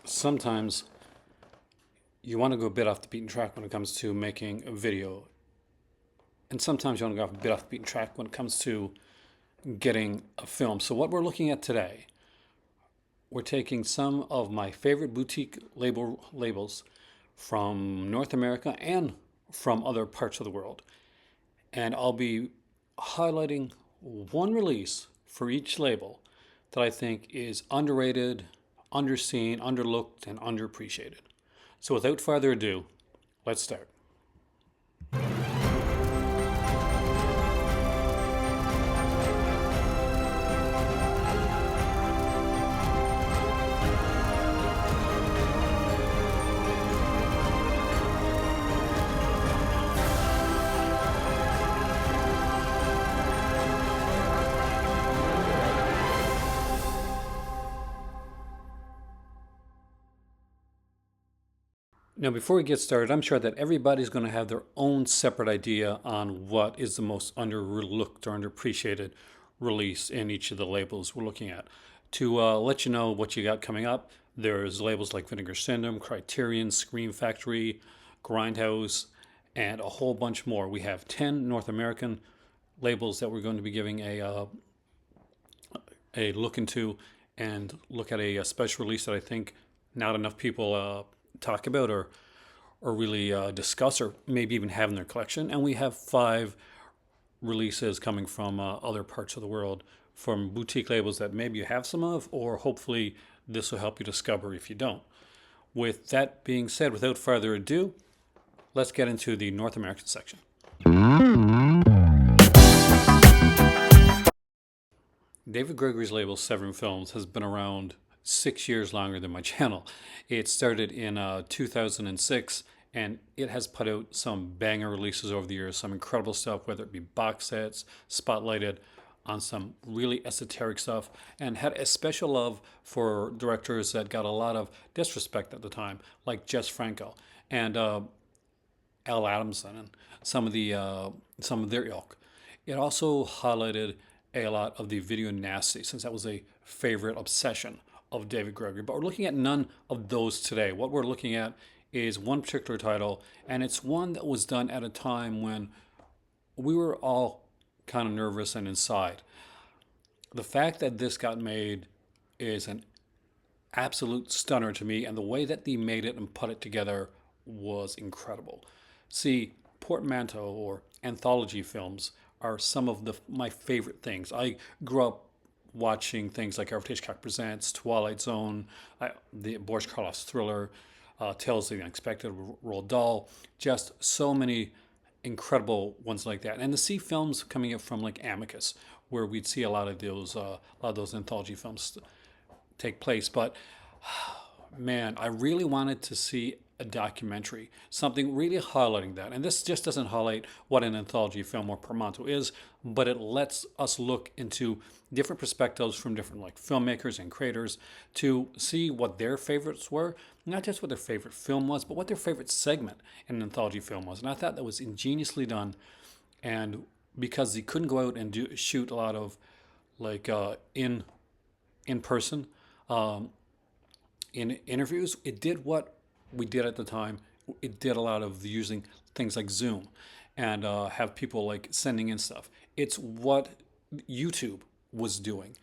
Sometimes you want to go a bit off the beaten track when it comes to making a video. And sometimes you want to go a bit off the beaten track when it comes to getting a film. So what we're looking at today, we're taking some of my favorite boutique labels from North America and from other parts of the world. And I'll be highlighting one release for each label that I think is underrated, underseen, underlooked, and underappreciated. So without further ado, let's start. Now, before we get started, I'm sure that everybody's going to have their own separate idea on what is the most underlooked or underappreciated release in each of the labels we're looking at. To let you know what you got coming up, there's labels like Vinegar Syndrome, Criterion, Scream Factory, Grindhouse, and a whole bunch more. We have 10 North American labels that we're going to be giving a look into and look at a special release that I think not enough people talk about or really discuss or maybe even have in their collection. And we have 5 releases coming from other parts of the world from boutique labels that maybe you have some of, or hopefully this will help you discover if you don't. With that being said, without further ado, let's get into the North American section. David Gregory's label, Severin Films, has been around 6 years longer than my channel. It started in 2006, and it has put out some banger releases over the years, some incredible stuff, whether it be box sets, spotlighted on some really esoteric stuff, and had a special love for directors that got a lot of disrespect at the time, like Jess Franco and Al Adamson and some of their ilk. It also highlighted a lot of the video nasty, since that was a favorite obsession of David Gregory. But we're looking at none of those today. What we're looking at is one particular title, and it's one that was done at a time when we were all kind of nervous and inside. The fact that this got made is an absolute stunner to me, and the way that they made it and put it together was incredible. See, portmanteau or anthology films are some of my favorite things. I grew up watching things like Alfred Hitchcock Presents, Twilight Zone, the Boris Karloff's Thriller, Tales of the Unexpected, Roald Dahl, just so many incredible ones like that. And to see films coming up from like Amicus, where we'd see a lot of those anthology films take place. But man, I really wanted to see a documentary, something really highlighting that. And this just doesn't highlight what an anthology film or portmanteau is, but it lets us look into different perspectives from different like filmmakers and creators to see what their favorites were, not just what their favorite film was, but what their favorite segment in an anthology film was. And I thought that was ingeniously done. And because they couldn't go out and shoot a lot of like in person in interviews, it did what we did at the time. It did a lot of using things like Zoom and have people like sending in stuff. It's what YouTube was doing,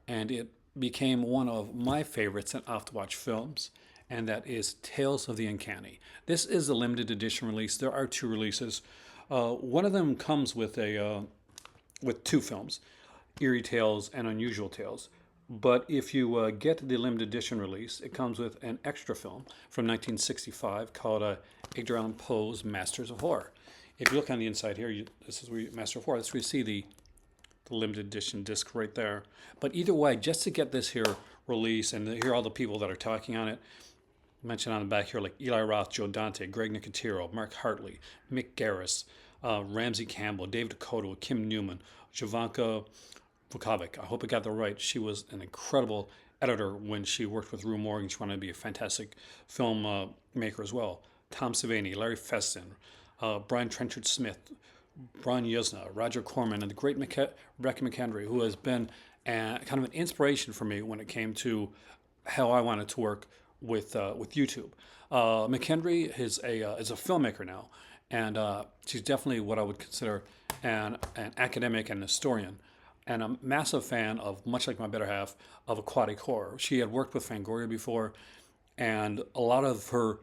and it became one of my favorites and off-to-watch films, and that is Tales of the Uncanny. This is a limited edition release. There are 2 releases. One of them comes with with 2 films, Eerie Tales and Unusual Tales. But if you get the limited edition release, it comes with an extra film from 1965 called Edgar Allan Poe's Masters of Horror. If you look on the inside here, this is where Master of Horror. That's where you see the limited edition disc right there. But either way, just to get this here release and to hear all the people that are talking on it, mentioned on the back here like Eli Roth, Joe Dante, Greg Nicotero, Mark Hartley, Mick Garris, Ramsey Campbell, Dave Dakota, Kim Newman, Jovanka Vukovic. I hope I got that right. She was an incredible editor when she worked with Rue Morgan. She wanted to be a fantastic film maker as well. Tom Savini, Larry Feston, Brian Trenchard Smith, Brian Yuzna, Roger Corman, and the great Rebecca McHenry, who has been kind of an inspiration for me when it came to how I wanted to work with YouTube. McKendry is a filmmaker now, and she's definitely what I would consider an academic and historian, and a massive fan of, much like my better half, of aquatic horror. She had worked with Fangoria before, and a lot of her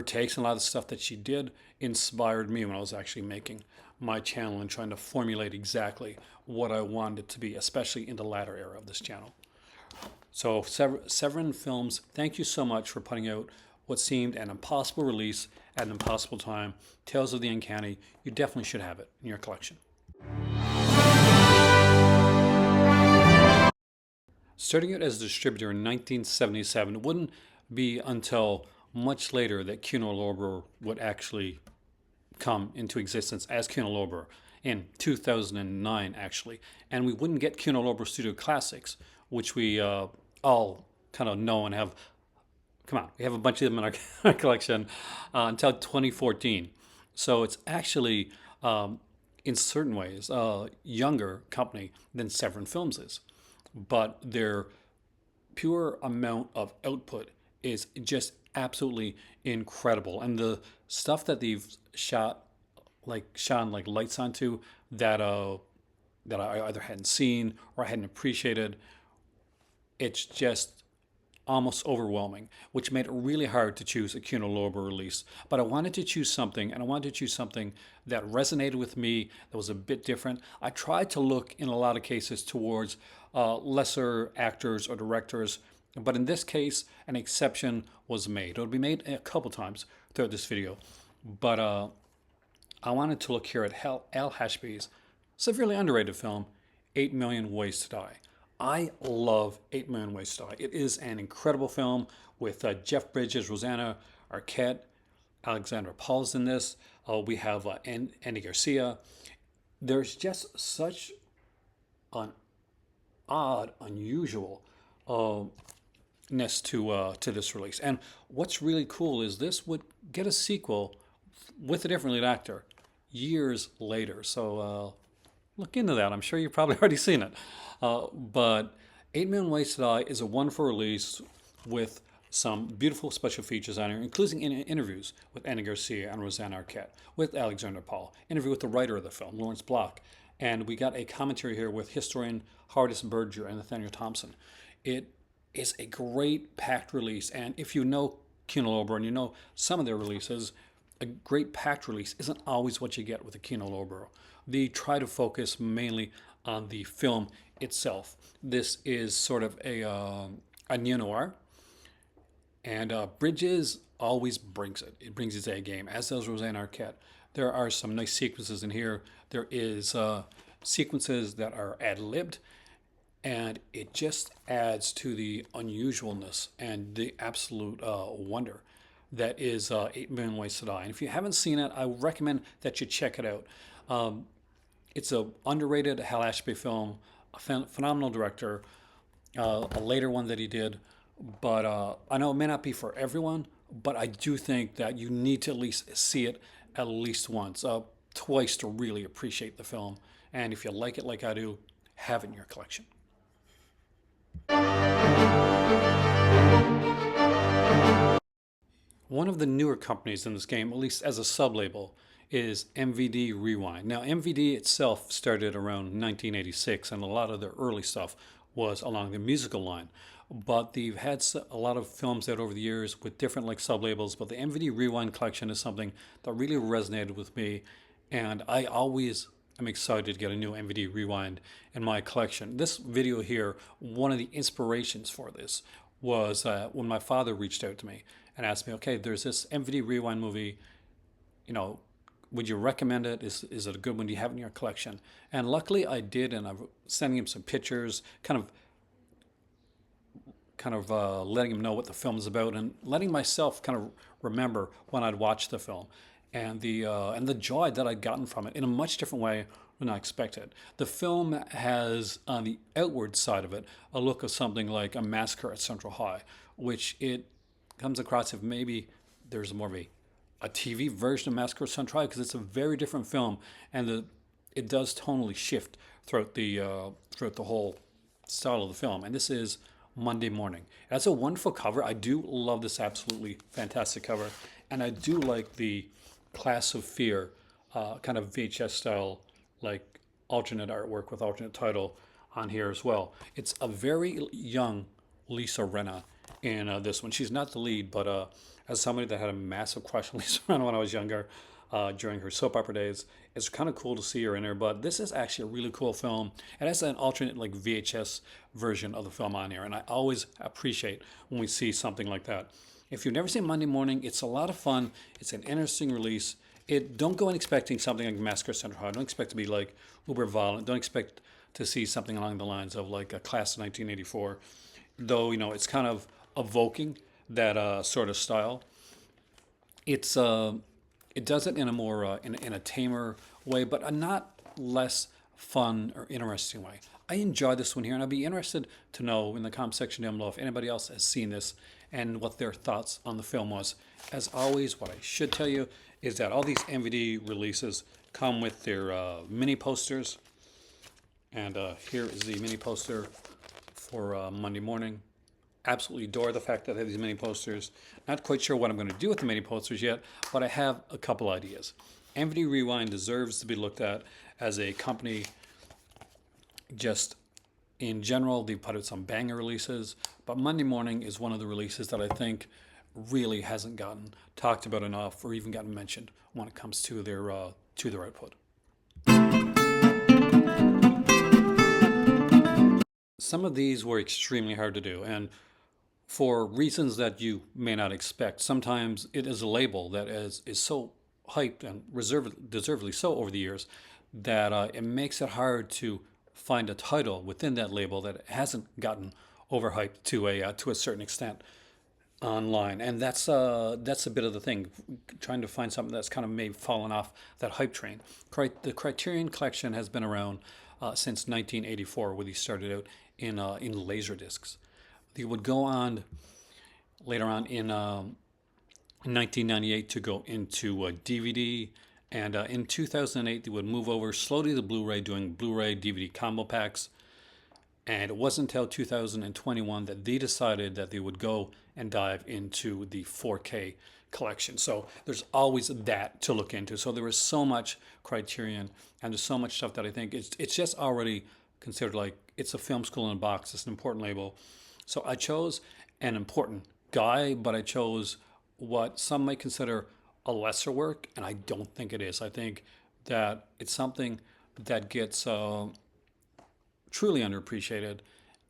takes and a lot of the stuff that she did inspired me when I was actually making my channel and trying to formulate exactly what I wanted it to be, especially in the latter era of this channel. So, Severin Films, thank you so much for putting out what seemed an impossible release at an impossible time. Tales of the Uncanny. You definitely should have it in your collection. Starting out as a distributor in 1977, it wouldn't be until much later that Kuno Lorber would actually come into existence as Kuno Lorber in 2009, actually. And we wouldn't get Kuno Lorber Studio Classics, which we all kind of know and have. Come on, we have a bunch of them in our collection until 2014. So it's actually, in certain ways, a younger company than Severin Films is. But their pure amount of output is just absolutely incredible. And the stuff that they've shone like lights onto that I either hadn't seen or I hadn't appreciated, it's just almost overwhelming, which made it really hard to choose a Kuno Lorber release. But I wanted to choose something, and I wanted to choose something that resonated with me, that was a bit different. I tried to look, in a lot of cases, towards lesser actors or directors, but in this case, an exception was made. It'll be made a couple times throughout this video, but I wanted to look here at Al Hashby's severely underrated film, 8 Million Ways to Die. I love 8 Million Ways to Die. It is an incredible film with Jeff Bridges, Rosanna Arquette, Alexandra Paul's in this. We have Andy Garcia. There's just such an odd, unusual ness to this release. And what's really cool is this would get a sequel with a different lead actor years later. So look into that. I'm sure you've probably already seen it. But 8 Million Ways to Die is a wonderful release with some beautiful special features on here, including interviews with Andy Garcia and Rosanna Arquette, with Alexander Paul, interview with the writer of the film, Lawrence Block, and we got a commentary here with historian Hardis Berger and Nathaniel Thompson. It is a great packed release, and if you know Kuno Lorber and you know some of their releases, a great packed release isn't always what you get with a Kuno Lorber. They try to focus mainly on the film itself. This is sort of a neo-noir, and Bridges always brings it. It brings his A game, as does Rosanna Arquette. There are some nice sequences in here. There is sequences that are ad-libbed, and it just adds to the unusualness and the absolute wonder that is 8 Million Ways to Die. And if you haven't seen it, I recommend that you check it out. It's a underrated Hal Ashby film, a phenomenal director, a later one that he did. But I know it may not be for everyone, but I do think that you need to at least see it at least once, twice to really appreciate the film. And if you like it like I do, have it in your collection. One of the newer companies in this game, at least as a sub-label, is MVD Rewind. Now, MVD itself started around 1986, and a lot of their early stuff was along the musical line. But they've had a lot of films out over the years with different like sub-labels, but the MVD Rewind collection is something that really resonated with me, and I always am excited to get a new MVD Rewind in my collection. This video here, one of the inspirations for this was when my father reached out to me and asked me, okay, there's this MVD Rewind movie, you know, would you recommend it? Is it a good one? Do you have it in your collection? And luckily I did, and I'm sending him some pictures, kind of letting him know what the film is about, and letting myself kind of remember when I'd watched the film, and the joy that I'd gotten from it in a much different way than I expected. The film has, on the outward side of it, a look of something like A Massacre at Central High, which it comes across if maybe there's more of a TV version of Massacre at Central High, because it's a very different film, and it does tonally shift throughout the whole style of the film. And this is Monday Morning. That's a wonderful cover. I do love this absolutely fantastic cover. And I do like the Class of Fear kind of VHS style, like alternate artwork with alternate title on here as well. It's a very young Lisa Rinna in this one. She's not the lead, but as somebody that had a massive crush on Lisa Rinna when I was younger, during her soap opera days, it's kind of cool to see her in her. But this is actually a really cool film. It has an alternate like VHS version of the film on here, and I always appreciate when we see something like that. If you've never seen Monday Morning, it's a lot of fun. It's an interesting release. It don't go in expecting something like Massacre at Central High. Don't expect to be like uber violent. Don't expect to see something along the lines of like a Class of 1984. Though it's kind of evoking that sort of style. It's it does it in a more in a tamer way, but a not less fun or interesting way. I enjoy this one here, and I'd be interested to know in the comment section down below if anybody else has seen this and what their thoughts on the film was. As always, what I should tell you is that all these MVD releases come with their mini posters, and here is the mini poster for Monday Morning. Absolutely adore the fact that I have these mini posters. Not quite sure what I'm going to do with the mini posters yet, but I have a couple ideas. MVD Rewind deserves to be looked at as a company. Just in general, they put out some banger releases, but Monday Morning is one of the releases that I think really hasn't gotten talked about enough or even gotten mentioned when it comes to their output. Some of these were extremely hard to do, and for reasons that you may not expect. Sometimes it is a label that is so hyped and deservedly so over the years that it makes it hard to find a title within that label that hasn't gotten overhyped to a certain extent online, and that's a bit of the thing, trying to find something that's kind of maybe fallen off that hype train. The Criterion Collection has been around since 1984, where they started out in laser discs. They would go on later on in 1998 to go into DVD, and in 2008 they would move over slowly to Blu-ray, doing Blu-ray DVD combo packs. And it wasn't until 2021 that they decided that they would go and dive into the 4K collection. So there's always that to look into. So there is so much Criterion, and there's so much stuff that I think it's just already considered like it's a film school in a box. It's an important label. So I chose an important guy, but I chose what some might consider a lesser work, and I don't think it is. I think that it's something that gets truly underappreciated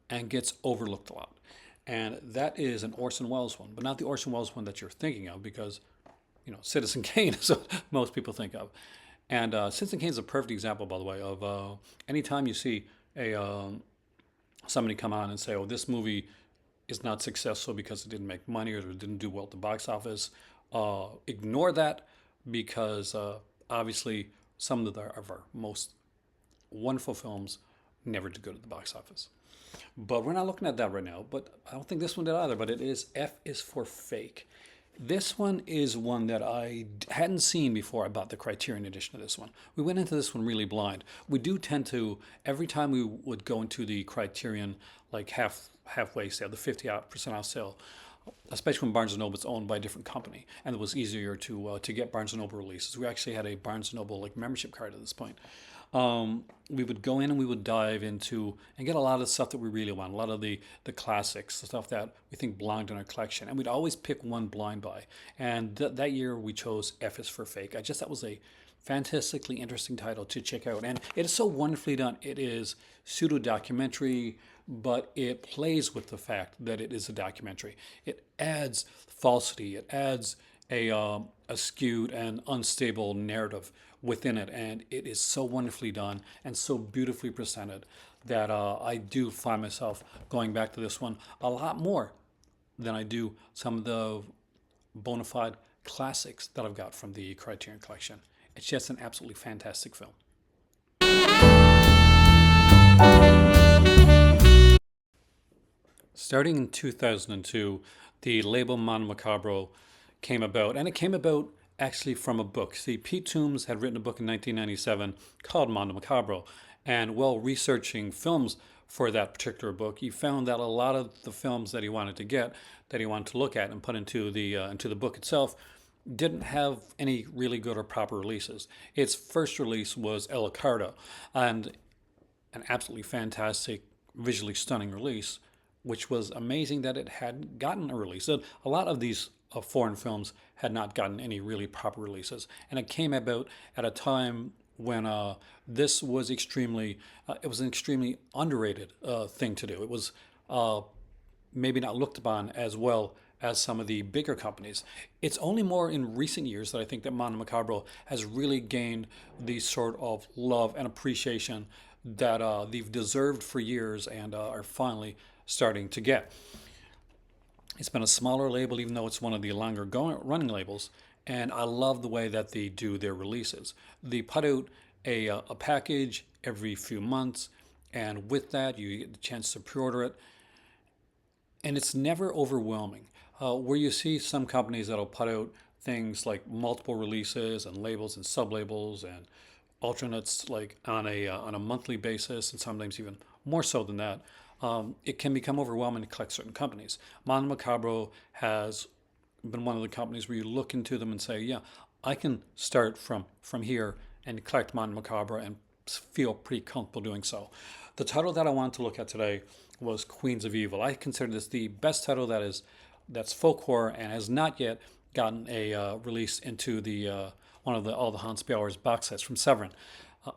and gets overlooked a lot. And that is an Orson Welles one, but not the Orson Welles one that you're thinking of, because Citizen Kane is what most people think of. And Citizen Kane is a perfect example, by the way, of anytime you see somebody come on and say, "Oh, this movie is not successful because it didn't make money or it didn't do well at the box office," ignore that, because obviously some of our most wonderful films never did go to the box office. But we're not looking at that right now. But I don't think this one did either. But it is F is for Fake. This one is one that I hadn't seen before I bought the Criterion edition of this one. We went into this one really blind. We do tend to, every time we would go into the Criterion like halfway sale, the 50% off sale, especially when Barnes & Noble is owned by a different company, and it was easier to get Barnes & Noble releases. We actually had a Barnes & Noble like membership card at this point. We would go in and we would dive into and get a lot of the stuff that we really want, a lot of the classics, the stuff that we think belonged in our collection, and we'd always pick one blind buy. And that year we chose F is for Fake. I just thought was a fantastically interesting title to check out, and it is so wonderfully done. It is pseudo documentary, but it plays with the fact that it is a documentary. It adds falsity. It adds a skewed and unstable narrative within it, and it is so wonderfully done and so beautifully presented that I do find myself going back to this one a lot more than I do some of the bona fide classics that I've got from the Criterion Collection. It's just an absolutely fantastic film. Starting in 2002, the label Mondo Macabro came about, and it came about actually from a book. See, Pete Toombs had written a book in 1997 called Mondo Macabro, and while researching films for that particular book. He found that a lot of the films that he wanted to get, that he wanted to look at and put into the book itself, didn't have any really good or proper releases. Its first release was El Carta, and an absolutely fantastic, visually stunning release, which was amazing that it had gotten a release. So a lot of these foreign films had not gotten any really proper releases, and it came about at a time when this was it was an extremely underrated thing to do. It was maybe not looked upon as well as some of the bigger companies. It's only more in recent years that I think that Mondo Macabro has really gained the sort of love and appreciation that they've deserved for years and are finally starting to get. It's been a smaller label, even though it's one of the longer running labels, and I love the way that they do their releases. They put out a package every few months, and with that, you get the chance to pre-order it, and it's never overwhelming. Where you see some companies that'll put out things like multiple releases and labels and sub-labels and alternates like on a monthly basis, and sometimes even more so than that, it can become overwhelming to collect certain companies. Mondo Macabro has been one of the companies where you look into them and say, yeah, I can start from here and collect Mondo Macabro and feel pretty comfortable doing so. The title that I wanted to look at today was Queens of Evil. I consider this the best title that's folk horror and has not yet gotten a release into the one of the all the Hans Bauer's box sets from Severin.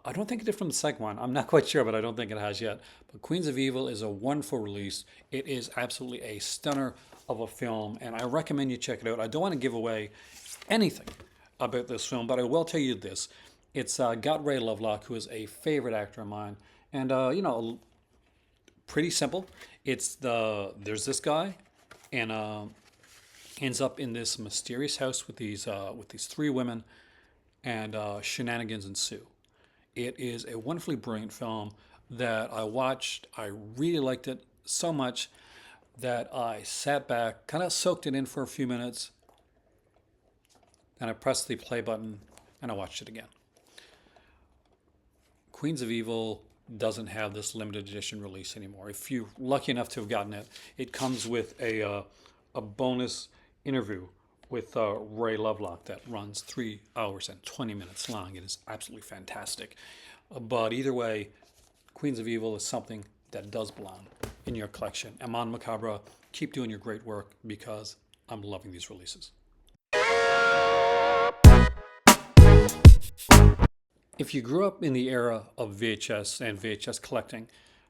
I don't think it did from the second one. I'm not quite sure, but I don't think it has yet. But Queens of Evil is a wonderful release. It is absolutely a stunner of a film, and I recommend you check it out. I don't want to give away anything about this film, but I will tell you this. It's got Ray Lovelock, who is a favorite actor of mine, and pretty simple. There's this guy, and ends up in this mysterious house with these three women, and shenanigans ensue. It is a wonderfully brilliant film that I watched. I really liked it so much that I sat back, kind of soaked it in for a few minutes, and I pressed the play button and I watched it again. Queens of Evil doesn't have this limited edition release anymore. If you're lucky enough to have gotten it, it comes with a bonus interview with Ray Lovelock that runs 3 hours and 20 minutes long. It is absolutely fantastic. But either way, Queens of Evil is something that does belong in your collection. And Mondo Macabro, keep doing your great work because I'm loving these releases. If you grew up in the era of VHS and VHS collecting,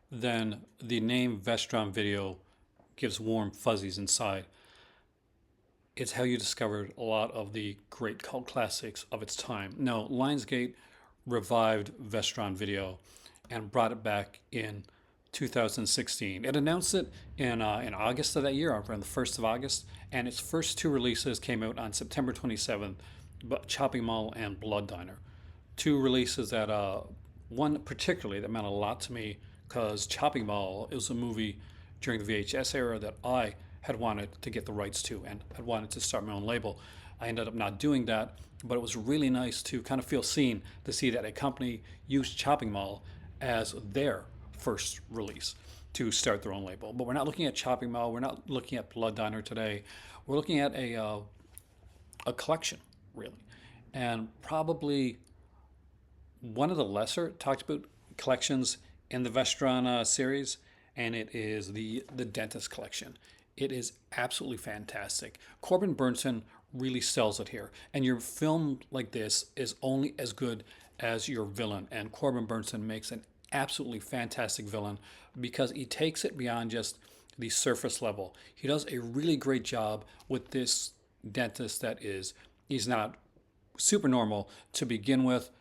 then the name Vestron Video gives warm fuzzies inside. It's how you discovered a lot of the great cult classics of its time. No, Lionsgate revived Vestron Video and brought it back in 2016. It announced it in August of that year, around the 1st of August, and its first two releases came out on September 27th, Chopping Mall and Blood Diner. Two releases that, one particularly that meant a lot to me because Chopping Mall is a movie during the VHS era that I had wanted to get the rights to and had wanted to start my own label. I ended up not doing that, but it was really nice to kind of feel seen to see that a company used Chopping Mall as their first release to start their own label. But we're not looking at Chopping Mall. We're not looking at Blood Diner today. We're looking at a collection, really. And probably one of the lesser talked about collections in the Vestron series, and it is the Dentist collection. It is absolutely fantastic. Corbin Burnson really sells it here. And your film like this is only as good as your villain. And Corbin Burnson makes an absolutely fantastic villain because he takes it beyond just the surface level. He does a really great job with this dentist he's not super normal to begin with,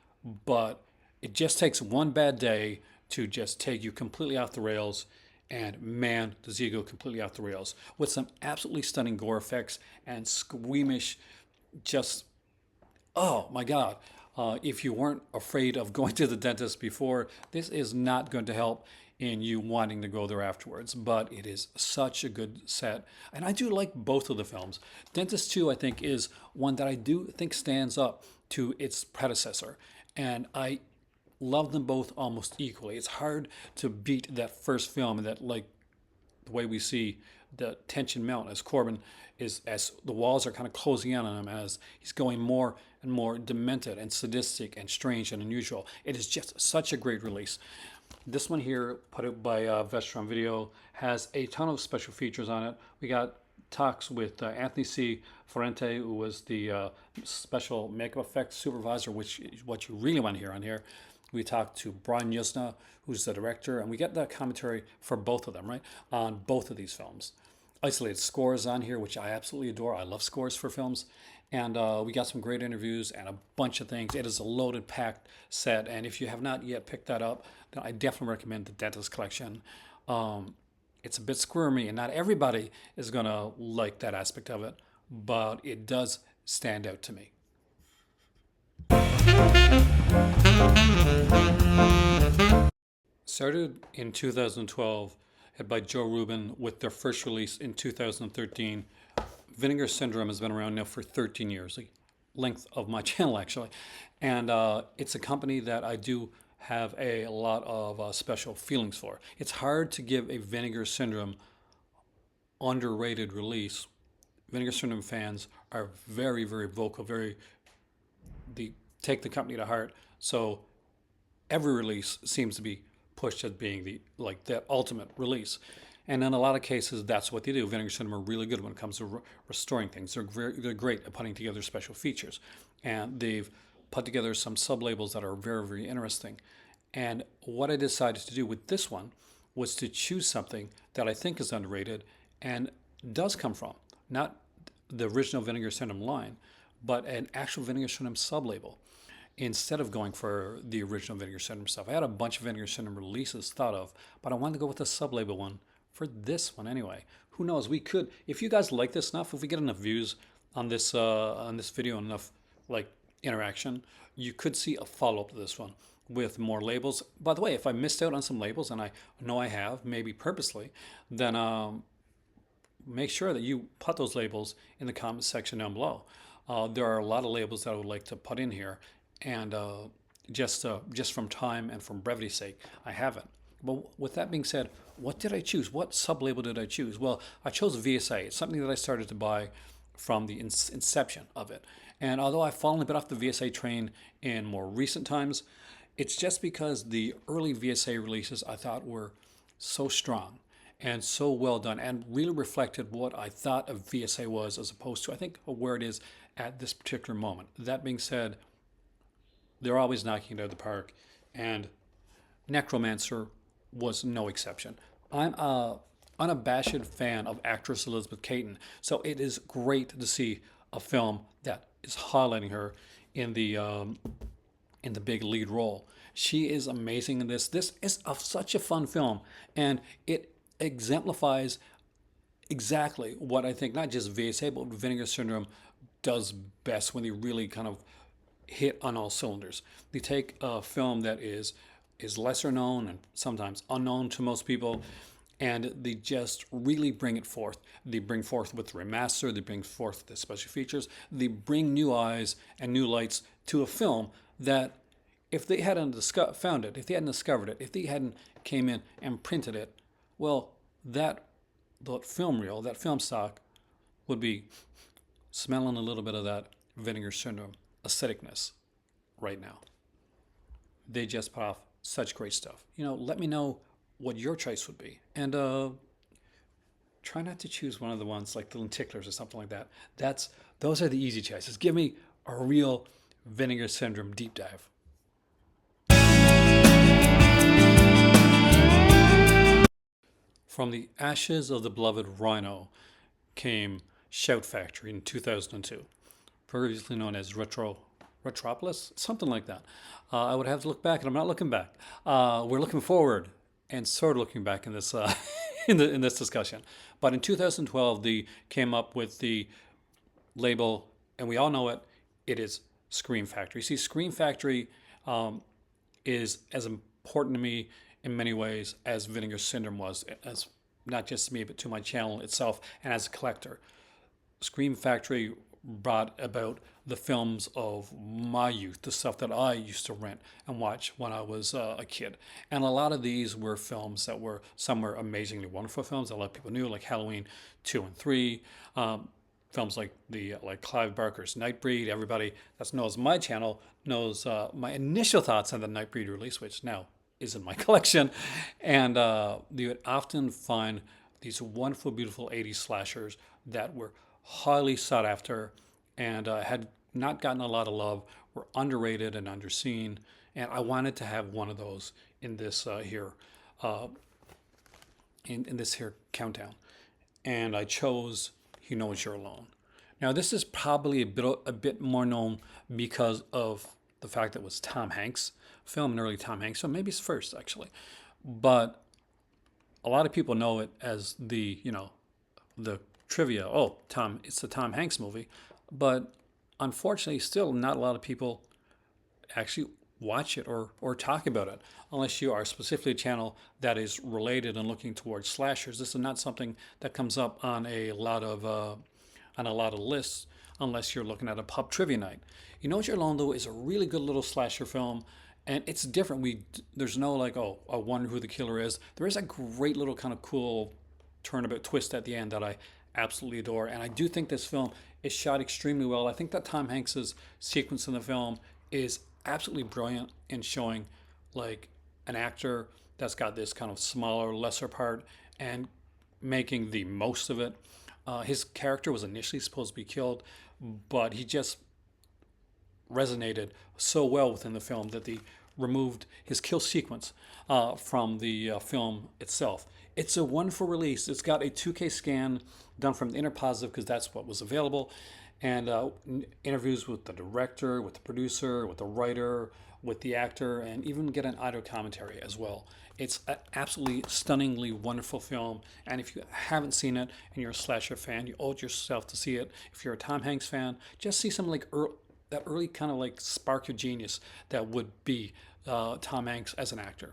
but it just takes one bad day to just take you completely off the rails. And man, does he go completely off the rails with some absolutely stunning gore effects and squeamish, just, oh my God. If you weren't afraid of going to the dentist before, this is not going to help in you wanting to go there afterwards. But it is such a good set. And I do like both of the films. Dentist 2, I think, is one that I do think stands up to its predecessor. And I love them both almost equally. It's hard to beat that first film, and that, like, the way we see the tension mount as Corbin is, as the walls are kind of closing in on him, as he's going more and more demented and sadistic and strange and unusual. It is just such a great release. This one here, put out by Vestron Video, has a ton of special features on it. We got talks with Anthony C. Ferrante, who was the special makeup effects supervisor, which is what you really want to hear on here. We talked to Brian Yuzna, who's the director, and we get that commentary for both of them, right, on both of these films. Isolated scores on here, which I absolutely adore. I love scores for films. And we got some great interviews and a bunch of things. It is a loaded, packed set. And if you have not yet picked that up, then I definitely recommend the Dentist Collection. It's a bit squirmy, and not everybody is going to like that aspect of it, but it does stand out to me. Started in 2012 by Joe Rubin with their first release in 2013. Vinegar Syndrome has been around now for 13 years, the length of my channel actually. And it's a company that I do have a lot of special feelings for. It's hard to give a Vinegar Syndrome underrated release. Vinegar Syndrome fans are very, very vocal, they take the company to heart. So every release seems to be pushed as being that ultimate release. And in a lot of cases, that's what they do. Vinegar Syndrome are really good when it comes to restoring things. They're great at putting together special features. And they've put together some sub-labels that are very, very interesting. And what I decided to do with this one was to choose something that I think is underrated and does come from, not the original Vinegar Syndrome line, but an actual Vinegar Syndrome sub-label, instead of going for the original Vinegar Syndrome stuff. I had a bunch of Vinegar Syndrome releases thought of, but I wanted to go with the sub-label one for this one anyway. Who knows? We could, if you guys like this enough, if we get enough views on this video and enough interaction, you could see a follow-up to this one with more labels. By the way, if I missed out on some labels, and I know I have, maybe purposely, then make sure that you put those labels in the comment section down below. There are a lot of labels that I would like to put in here, and just from time and from brevity's sake, I haven't. But with that being said, what did I choose? What sub-label did I choose? Well, I chose VSA. It's something that I started to buy from the inception of it. And although I've fallen a bit off the VSA train in more recent times, it's just because the early VSA releases I thought were so strong and so well done and really reflected what I thought of VSA was, as opposed to, I think, where it is at this particular moment. That being said, they're always knocking it out of the park, and Necromancer was no exception. I'm a unabashed fan of actress Elizabeth Caton, so it is great to see a film that is highlighting her in the big lead role. She is amazing in this. This is such a fun film, and it exemplifies exactly what I think not just VSA but Vinegar Syndrome does best, when they really kind of hit on all cylinders. They take a film that is lesser known and sometimes unknown to most people, and they just really bring it forth. They bring forth with the remaster, they bring forth the special features, they bring new eyes and new lights to a film that, if they hadn't found it, if they hadn't discovered it, if they hadn't came in and printed it, well, that film reel, that film stock, would be smelling a little bit of that Vinegar Syndrome aestheticness right now. They just put off such great stuff. Let me know what your choice would be, and try not to choose one of the ones like the Lenticklers or something like that. Those are the easy choices. Give me a real Vinegar Syndrome deep dive. From the ashes of the beloved Rhino came Shout Factory in 2002, previously known as Retropolis, something like that. I would have to look back, and I'm not looking back. We're looking forward and sort of looking back in this in this discussion. But in 2012, they came up with the label, and we all know it. It is Scream Factory. See, Scream Factory is as important to me in many ways as Vinegar Syndrome was, as not just to me, but to my channel itself and as a collector. Scream Factory brought about the films of my youth, the stuff that I used to rent and watch when I was a kid. And a lot of these were films that were, some were amazingly wonderful films that a lot of people knew, like Halloween 2 and 3. Films like like Clive Barker's Nightbreed. Everybody that knows my channel knows my initial thoughts on the Nightbreed release, which now is in my collection. And you would often find these wonderful, beautiful 80s slashers that were highly sought after and had not gotten a lot of love, were underrated and underseen. And I wanted to have one of those in this uh, in this here countdown. And I chose You Know You're Alone. Now, this is probably a bit more known because of the fact that it was Tom Hanks' film, an early Tom Hanks film, maybe it's first actually. But a lot of people know it as the trivia. Oh, it's the Tom Hanks movie. But unfortunately, still not a lot of people actually watch it or talk about it unless you are specifically a channel that is related and looking towards slashers. This is not something that comes up on a lot of lists unless you're looking at a pub trivia night. You Know What You're Alone though is a really good little slasher film, and it's different. There's no like, oh, I wonder who the killer is. There is a great little kind of cool turnabout twist at the end that I absolutely adore, and I do think this film is shot extremely well. I think that Tom Hanks's sequence in the film is absolutely brilliant in showing like an actor that's got this kind of smaller, lesser part and making the most of it. His character was initially supposed to be killed, but he just resonated so well within the film that they removed his kill sequence from the film itself. It's a wonderful release. It's got a 2K scan done from the Inner Positive because that's what was available, and interviews with the director, with the producer, with the writer, with the actor, and even get an audio commentary as well. It's an absolutely stunningly wonderful film, and if you haven't seen it and you're a slasher fan, you owe it yourself to see it. If you're a Tom Hanks fan, just see some like that early kind of like spark of genius that would be Tom Hanks as an actor.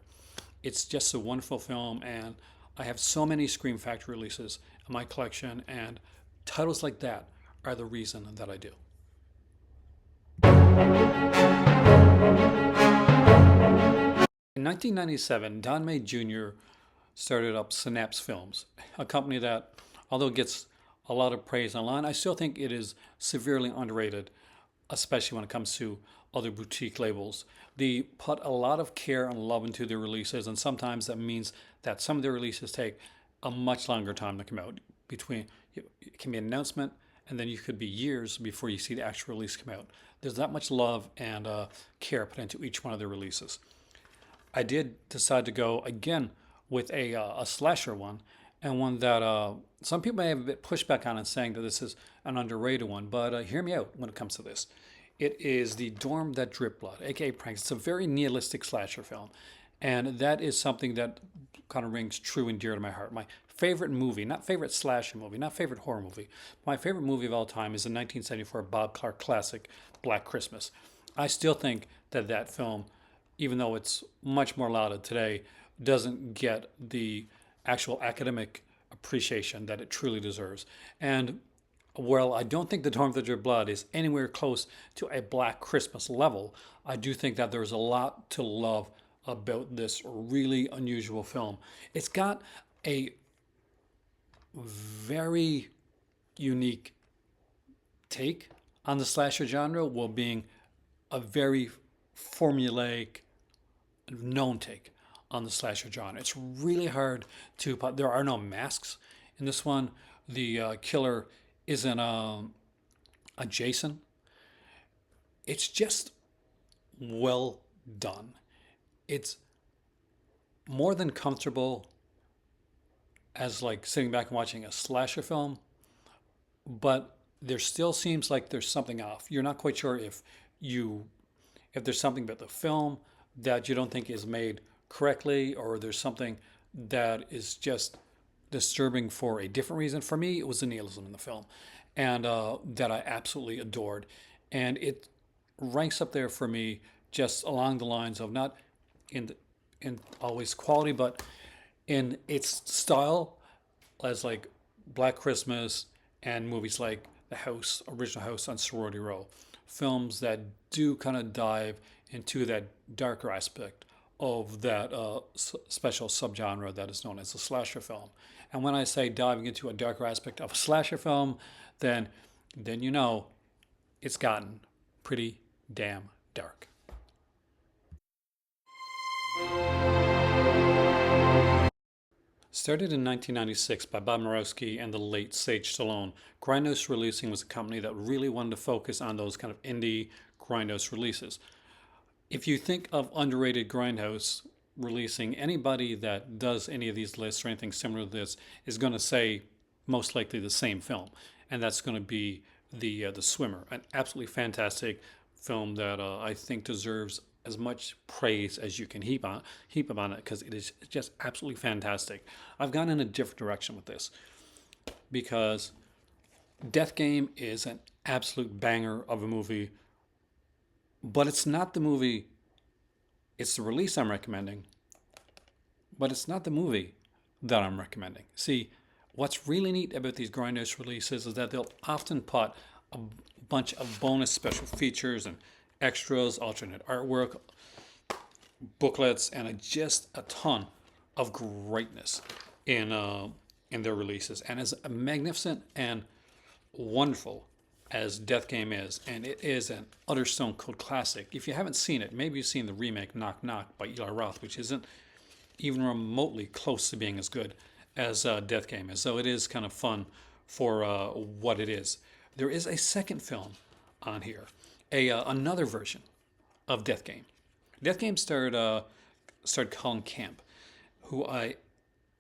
It's just a wonderful film, and I have so many Scream Factory releases in my collection, and titles like that are the reason that I do. In 1997, Don May Jr. started up Synapse Films, a company that, although it gets a lot of praise online, I still think it is severely underrated, especially when it comes to other boutique labels. They put a lot of care and love into their releases, and sometimes that means that some of their releases take a much longer time to come out. It can be an announcement, and then you could be years before you see the actual release come out. There's that much love and care put into each one of their releases. I did decide to go again with a slasher one, and one that some people may have a bit pushback on and saying that this is an underrated one, but hear me out when it comes to this. It is The Dorm That Dripped Blood, aka Pranks. It's a very nihilistic slasher film, and that is something that kind of rings true and dear to my heart. My favorite movie, not favorite slasher movie, not favorite horror movie, my favorite movie of all time is the 1974 Bob Clark classic, Black Christmas. I still think that that film, even though it's much more lauded today, doesn't get the actual academic appreciation that it truly deserves. And while I don't think The Dorm of Your Blood is anywhere close to a Black Christmas level, I do think that there's a lot to love about this really unusual film. It's got a very unique take on the slasher genre while being a very formulaic, known take on the slasher genre. It's really hard to put. There are no masks in this one. The killer isn't a Jason. It's just well done. It's more than comfortable as like sitting back and watching a slasher film, but there still seems like there's something off. You're not quite sure if there's something about the film that you don't think is made correctly, or there's something that is just disturbing for a different reason. For me, it was the nihilism in the film, and that I absolutely adored. And it ranks up there for me just along the lines of not in always quality, but in its style, as like Black Christmas and movies like the House, original House on Sorority Row. Films that do kind of dive into that darker aspect of that special subgenre that is known as a slasher film. And when I say diving into a darker aspect of a slasher film, then you know it's gotten pretty damn dark. Started in 1996 by Bob Murawski and the late Sage Stallone, Grindhouse Releasing was a company that really wanted to focus on those kind of indie Grindhouse releases. If you think of underrated Grindhouse releasing, anybody that does any of these lists or anything similar to this is going to say most likely the same film, and that's going to be the Swimmer, an absolutely fantastic film that I think deserves as much praise as you can heap on it because it is just absolutely fantastic. I've gone in a different direction with this because Death Game is an absolute banger of a movie, but it's not the movie. It's the release I'm recommending, but it's not the movie that I'm recommending. See, what's really neat about these Grindhouse releases is that they'll often put a bunch of bonus special features and extras, alternate artwork, booklets, and just a ton of greatness in their releases. And as magnificent and wonderful as Death Game is, and it is an utter stone cold classic. If you haven't seen it, maybe you've seen the remake Knock Knock by Eli Roth, which isn't even remotely close to being as good as Death Game is. So it is kind of fun for what it is. There is a second film on here, another version of Death Game. Death Game starred Colin Camp, who I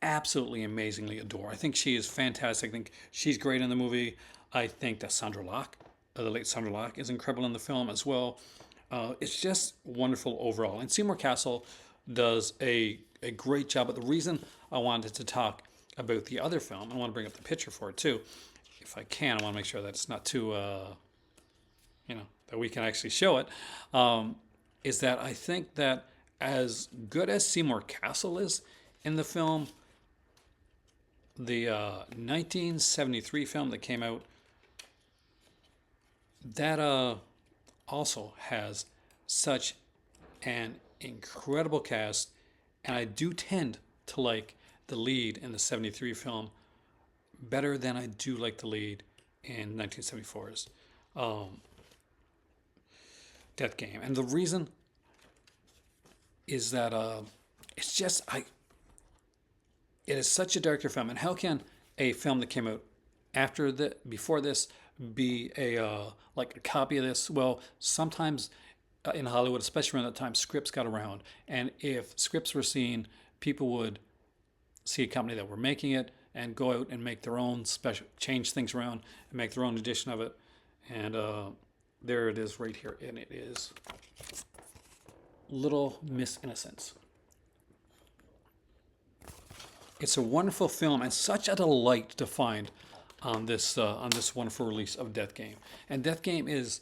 absolutely amazingly adore. I think she is fantastic. I think she's great in the movie. I think that Sandra Locke, the late Sandra Locke, is incredible in the film as well. It's just wonderful overall. And Seymour Cassel does a great job. But the reason I wanted to talk about the other film, I want to bring up the picture for it too, if I can. I want to make sure that it's not too, that we can actually show it, is that I think that as good as Seymour Cassel is in the film, the 1973 film that came out, that also has such an incredible cast, and I do tend to like the lead in the 73 film better than I do like the lead in 1974's Death Game. And the reason is that it is such a darker film. And how can a film that came out before this be like a copy of this? Well, sometimes in Hollywood, especially around that time, scripts got around, and if scripts were seen, people would see a company that were making it and go out and make their own special, change things around and make their own edition of it. And there it is right here, and it is Little Miss Innocence. It's a wonderful film and such a delight to find on this wonderful release of Death Game. And Death Game is,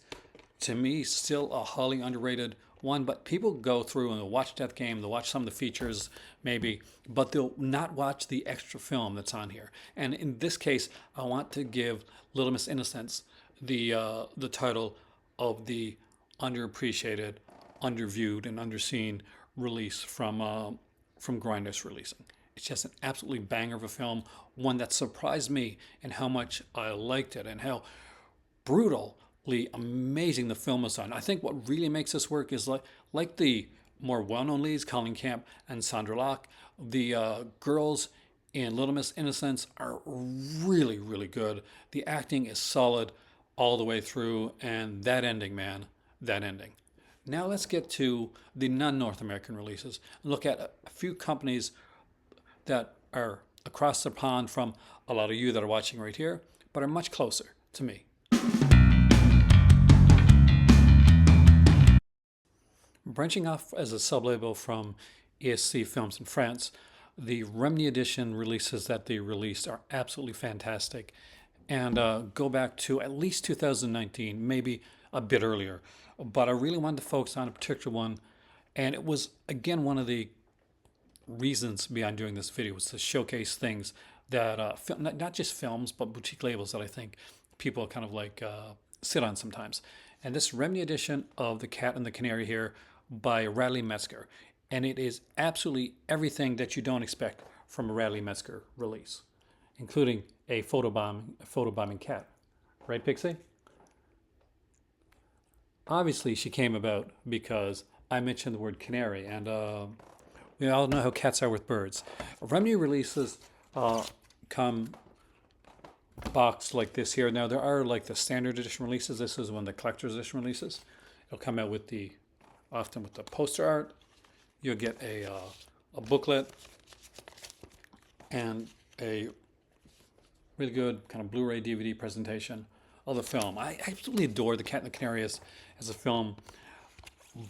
to me, still a highly underrated one, but people go through and they'll watch Death Game, they'll watch some of the features maybe, but they'll not watch the extra film that's on here. And in this case, I want to give Little Miss Innocence the title of the underappreciated, underviewed, and underseen release from Grindhouse Releasing. It's just an absolutely banger of a film, one that surprised me in how much I liked it and how brutally amazing the film is on. I think what really makes this work is like the more well-known leads, Colin Camp and Sandra Locke, the girls in Little Miss Innocence are really, really good. The acting is solid all the way through, and that ending, man, that ending. Now let's get to the non-North American releases and look at a few companies that are across the pond from a lot of you that are watching right here, but are much closer to me. Branching off as a sub-label from ESC Films in France, the Remini Edition releases that they released are absolutely fantastic and go back to at least 2019, maybe a bit earlier. But I really wanted to focus on a particular one, and it was, again, one of the reasons behind doing this video was to showcase things that, not just films, but boutique labels that I think people kind of like sit on sometimes. And this Remini edition of The Cat and the Canary here by Radley Metzger. And it is absolutely everything that you don't expect from a Radley Metzger release, including a photobombing cat. Right, Pixie? Obviously, she came about because I mentioned the word canary, and we all know how cats are with birds. Remini releases come boxed like this here. Now there are like the standard edition releases. This is one of the collector's edition releases. It'll come out with the often with the poster art. You'll get a booklet and a really good kind of Blu-ray DVD presentation of the film. I absolutely adore The Cat and the Canary as a film,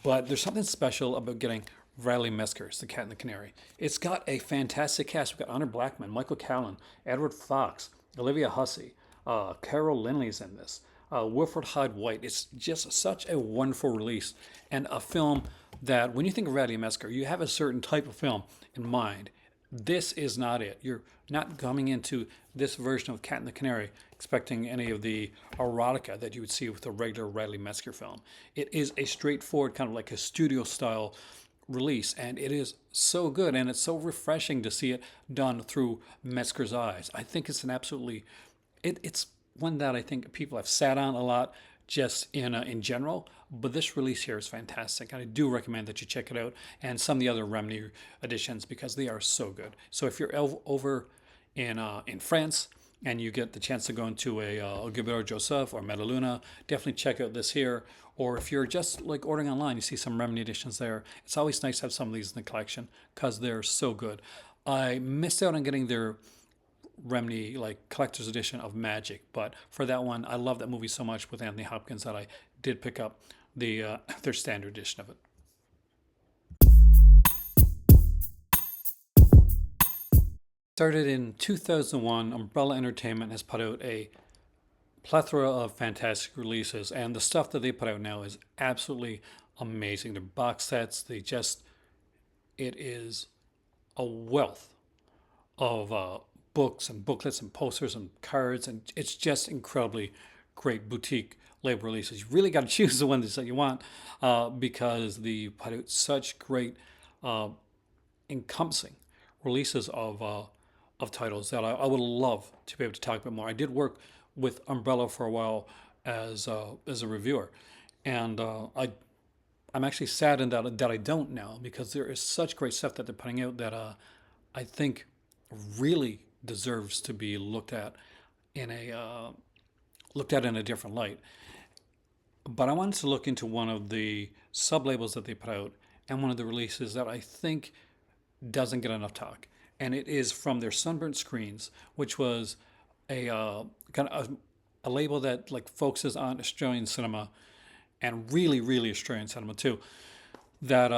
but there's something special about getting Radley Metzger's The Cat and the Canary. It's got a fantastic cast. We've got Honor Blackman, Michael Callan, Edward Fox, Olivia Hussey, Carol Lindley's in this, Wilfred Hyde White. It's just such a wonderful release and a film that when you think of Radley Metzger, you have a certain type of film in mind. This is not it. You're not coming into this version of Cat and the Canary expecting any of the erotica that you would see with a regular Radley Metzger film. It is a straightforward kind of like a studio style release, and it is so good, and it's so refreshing to see it done through Metzger's eyes. I think it's an absolutely, it's one that I think people have sat on a lot just in general, but this release here is fantastic. I do recommend that you check it out, and some of the other Remini editions because they are so good. So if you're over in France and you get the chance to go into a Gilbert Joseph or Metaluna, definitely check out this here. Or if you're just like ordering online, you see some Remini editions there. It's always nice to have some of these in the collection because they're so good. I missed out on getting their Remini like collector's edition of Magic, but for that one, I love that movie so much with Anthony Hopkins that I did pick up their standard edition of it. Started in 2001, Umbrella Entertainment has put out a plethora of fantastic releases, and the stuff that they put out now is absolutely amazing. The box sets, it is a wealth of books and booklets and posters and cards, and it's just incredibly great boutique label releases. You really got to choose the ones that you want because they put out such great encompassing releases of titles that I would love to be able to talk about more. I did work with Umbrella for a while as a reviewer, and I'm actually saddened that I don't now because there is such great stuff that they're putting out that I think really deserves to be looked at in a different light. But I wanted to look into one of the sub labels that they put out and one of the releases that I think doesn't get enough talk, and it is from their Sunburnt Screens, which was a kind of a label that like focuses on Australian cinema and really Australian cinema too. That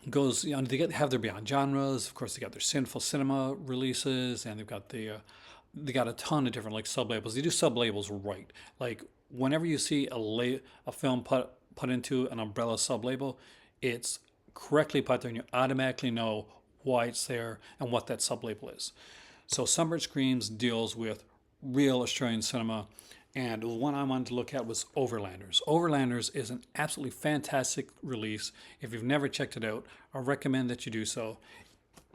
goes, they have their Beyond Genres. Of course, they got their Sinful Cinema releases, and they got a ton of different like sub labels. They do sub labels right. Like whenever you see a film put into an Umbrella sub label, it's correctly put there, and you automatically know why it's there and what that sub label is. So Sunburnt Screens deals with real Australian cinema, and the one I wanted to look at was Overlanders. Overlanders is an absolutely fantastic release. If you've never checked it out, I recommend that you do so.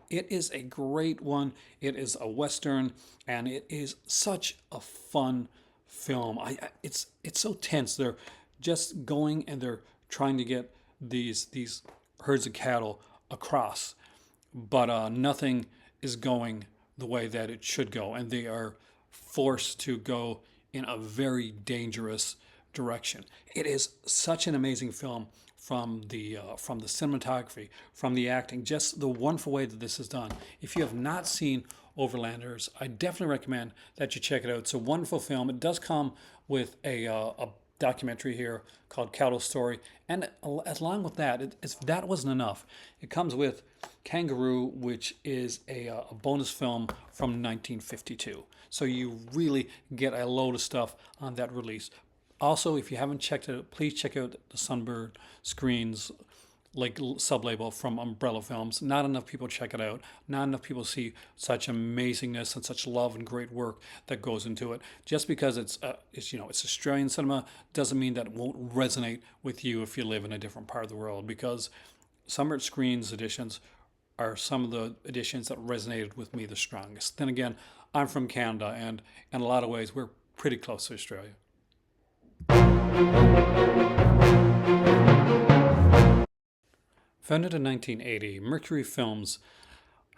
It is a great one. It is a Western, and it is such a fun film. It's so tense. They're just going and they're trying to get these herds of cattle across, but nothing is going the way that it should go, and they are forced to go in a very dangerous direction. It is such an amazing film from the cinematography, from the acting, just the wonderful way that this is done. If you have not seen Overlanders, I definitely recommend that you check it out. It's a wonderful film. It does come with a documentary here called Cattle Story, and along with that, if that wasn't enough, it comes with Kangaroo, which is a bonus film from 1952. So you really get a load of stuff on that release. Also, if you haven't checked it out, please check out the Sunburnt Screens like sub-label from Umbrella Films. Not enough people check it out. Not enough people see such amazingness and such love and great work that goes into it. Just because it's it's Australian cinema doesn't mean that it won't resonate with you if you live in a different part of the world. Because Summer Screens editions are some of the editions that resonated with me the strongest. Then again, I'm from Canada, and in a lot of ways, we're pretty close to Australia. Founded in 1980, Mercury Films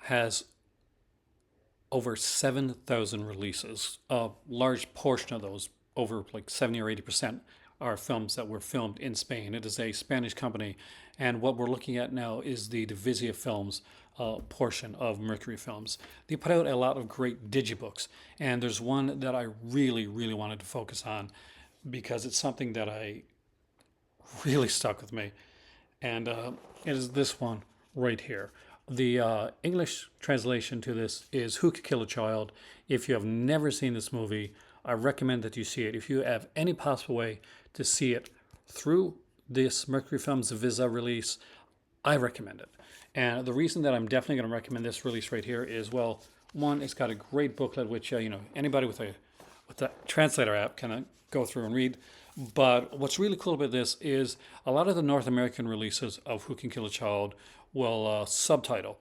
has over 7,000 releases. A large portion of those, over like 70 or 80%, are films that were filmed in Spain. It is a Spanish company, and what we're looking at now is the Divisia Films portion of Mercury Films. They put out a lot of great digibooks, and there's one that I really, really wanted to focus on because it's something that I really stuck with me, and it is this one right here. The English translation to this is Who Could Kill a Child? If you have never seen this movie, I recommend that you see it. If you have any possible way to see it through this Mercury Films Visa release, I recommend it. And the reason that I'm definitely going to recommend this release right here is, well, one, it's got a great booklet, which anybody with a translator app can go through and read. But what's really cool about this is a lot of the North American releases of Who Can Kill a Child will subtitle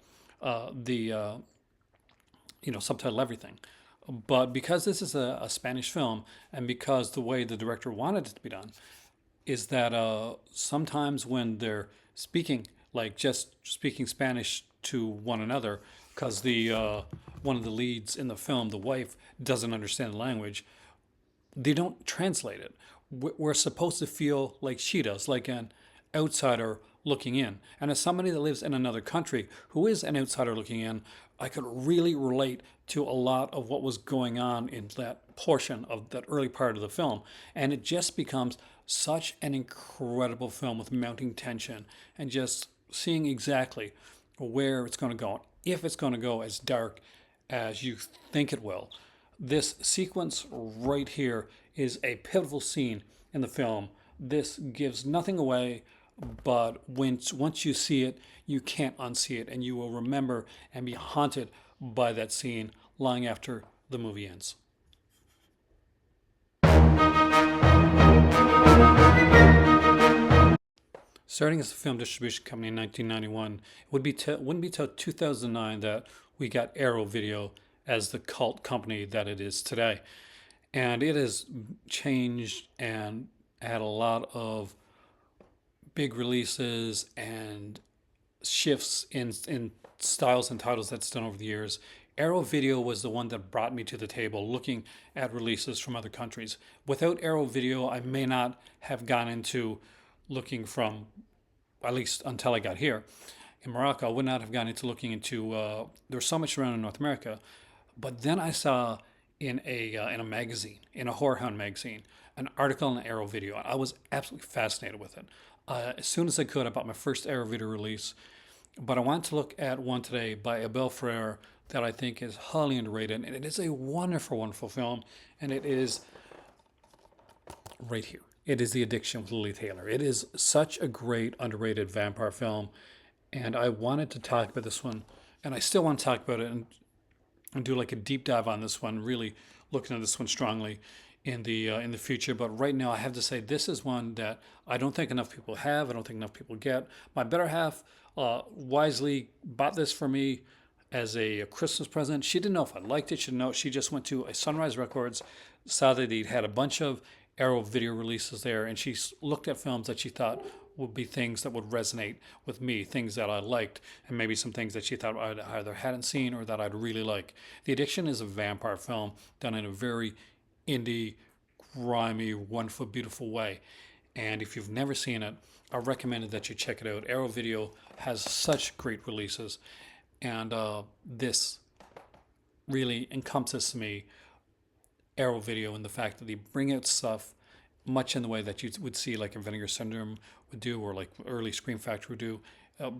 subtitle everything. But because this is a Spanish film, and because the way the director wanted it to be done, is that sometimes when they're speaking, like just speaking Spanish to one another, because the one of the leads in the film, the wife, doesn't understand the language, they don't translate it. We're supposed to feel like she does, like an outsider looking in. And as somebody that lives in another country who is an outsider looking in, I could really relate to a lot of what was going on in that portion of that early part of the film. And it just becomes such an incredible film with mounting tension and just seeing exactly where it's going to go, if it's going to go as dark as you think it will. This sequence right here is a pivotal scene in the film. This gives nothing away, but once you see it, you can't unsee it, and you will remember and be haunted by that scene long after the movie ends. Starting as a film distribution company in 1991, it wouldn't be till 2009 that we got Arrow Video as the cult company that it is today. And it has changed and had a lot of big releases and shifts in styles and titles that's done over the years. Arrow Video was the one that brought me to the table looking at releases from other countries. Without Arrow Video, I may not have gone into looking from, at least until I got here in Morocco, I would not have gone into looking into, there's so much around in North America. But then I saw in a magazine, in a Horror Hound magazine, an article on Arrow Video. I was absolutely fascinated with it. As soon as I could, I bought my first Arrow Video release. But I wanted to look at one today by Abel Ferrer that I think is highly underrated. And it is a wonderful, wonderful film. And it is right here. It is The Addiction with Lily Taylor. It is such a great, underrated vampire film. And I wanted to talk about this one. And I still want to talk about it and do like a deep dive on this one, really looking at this one strongly in the future. But right now, I have to say this is one that I don't think enough people have. I don't think enough people get. My better half wisely bought this for me as a Christmas present. She didn't know if I liked it. She didn't know. She just went to a Sunrise Records, saw that he had a bunch of Arrow Video releases there, and she looked at films that she thought would be things that would resonate with me, things that I liked, and maybe some things that she thought I either hadn't seen or that I'd really like. The Addiction is a vampire film done in a very indie, grimy, wonderful, beautiful way. And if you've never seen it, I recommend that you check it out. Arrow Video has such great releases, and this really encompasses to me Arrow Video in the fact that they bring out stuff much in the way that you would see like in Vinegar Syndrome would do, or like early Scream Factory would do.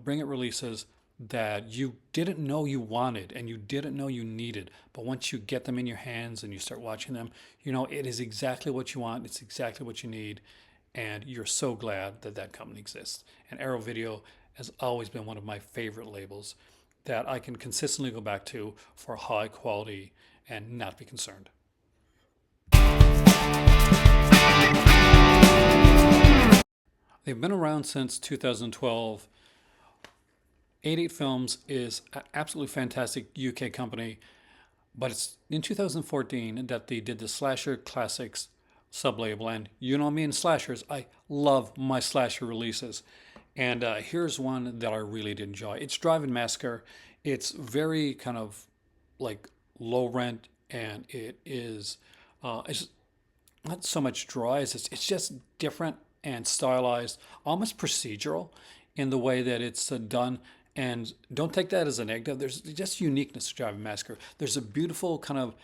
Bring out releases that you didn't know you wanted and you didn't know you needed, but once you get them in your hands and you start watching them, you know it is exactly what you want, it's exactly what you need, and you're so glad that that company exists. And Arrow Video has always been one of my favorite labels that I can consistently go back to for high quality and not be concerned. They've been around since 2012. 88 Films is an absolutely fantastic UK company, but it's in 2014 that they did the Slasher Classics sub-label. And you know me and slashers, I love my slasher releases. And here's one that I really did enjoy. It's Drive-In Massacre. It's very kind of like low rent, and it's not so much dry as it's just different and stylized, almost procedural in the way that it's done. And don't take that as a negative. There's just uniqueness to Drive-In Massacre. There's a beautiful kind of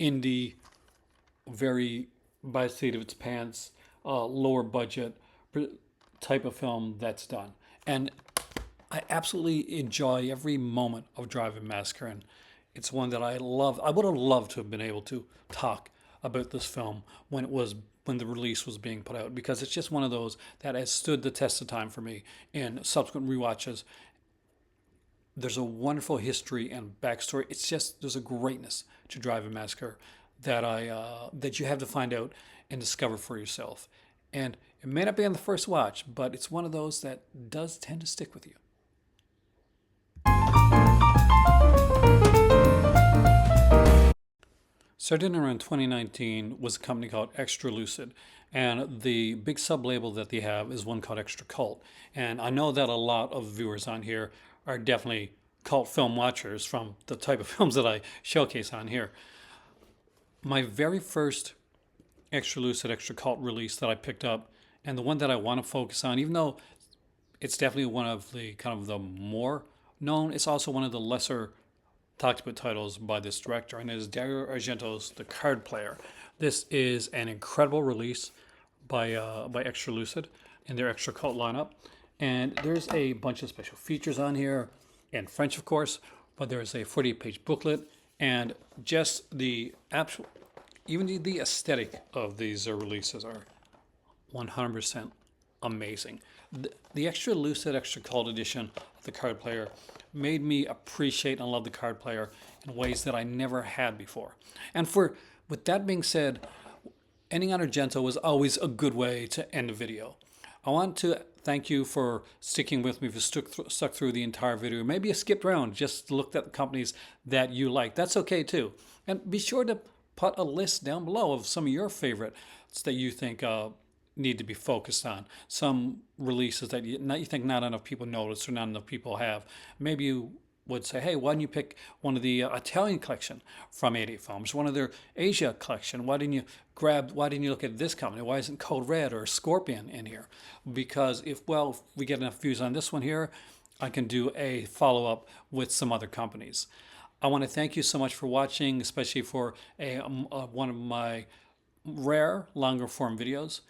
indie, very by the seat of its pants, lower budget type of film that's done. And I absolutely enjoy every moment of Drive-In Massacre, and it's one that I love. I would have loved to have been able to talk about this film when the release was being put out, because it's just one of those that has stood the test of time for me in subsequent rewatches. There's a wonderful history and backstory. It's just there's a greatness to Drive-In Massacre that you have to find out and discover for yourself. And it may not be on the first watch, but it's one of those that does tend to stick with you. Started around 2019 was a company called Extra Lucid, and the big sub-label that they have is one called Extra Cult. And I know that a lot of viewers on here are definitely cult film watchers from the type of films that I showcase on here. My very first Extra Lucid, Extra Cult release that I picked up, and the one that I want to focus on, even though it's definitely one of the kind of the more known, it's also one of the lesser talked about titles by this director, and it is Dario Argento's The Card Player. This is an incredible release by Extra Lucid in their Extra Cult lineup, and there's a bunch of special features on here in French, of course, but there's a 48-page booklet, and just the actual, even the aesthetic of these releases are 100% amazing. The Extra Lucid, Extra Cult edition of The Card Player made me appreciate and love The Card Player in ways that I never had before. And with that being said, ending on Argento was always a good way to end a video. I want to thank you for sticking with me, for stuck through the entire video. Maybe you skipped around, just looked at the companies that you like. That's okay too. And be sure to put a list down below of some of your favorites that you think need to be focused on. Some releases that you think not enough people notice or not enough people have. Maybe you would say, hey, why didn't you pick one of the Italian collection from 88 Films, one of their Asia collection? Why didn't you look at this company? Why isn't Code Red or Scorpion in here? Because if we get enough views on this one here, I can do a follow-up with some other companies. I want to thank you so much for watching, especially for one of my rare longer form videos.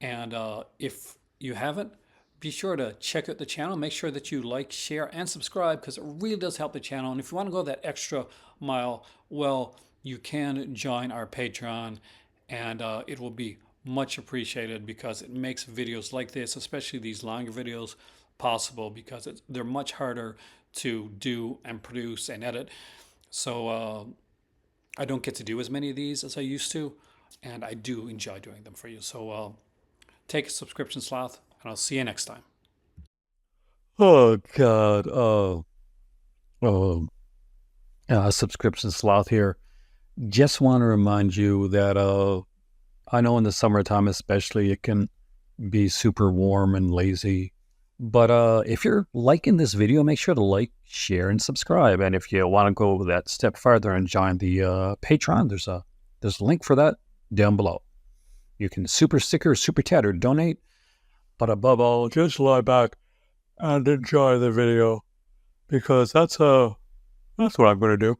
And if you haven't, be sure to check out the channel. Make sure that you like, share, and subscribe, because it really does help the channel. And if you want to go that extra mile, well, you can join our Patreon, and it will be much appreciated, because it makes videos like this, especially these longer videos, possible, because they're much harder to do and produce and edit. So I don't get to do as many of these as I used to, and I do enjoy doing them for you. So take a subscription, Sloth, and I'll see you next time. Oh God. Subscription Sloth here. Just want to remind you that I know in the summertime especially it can be super warm and lazy. But if you're liking this video, make sure to like, share, and subscribe. And if you want to go that step further and join the Patreon, there's a link for that down below. You can super sticker, super chat, or donate. But above all, just lie back and enjoy the video, because that's what I'm going to do.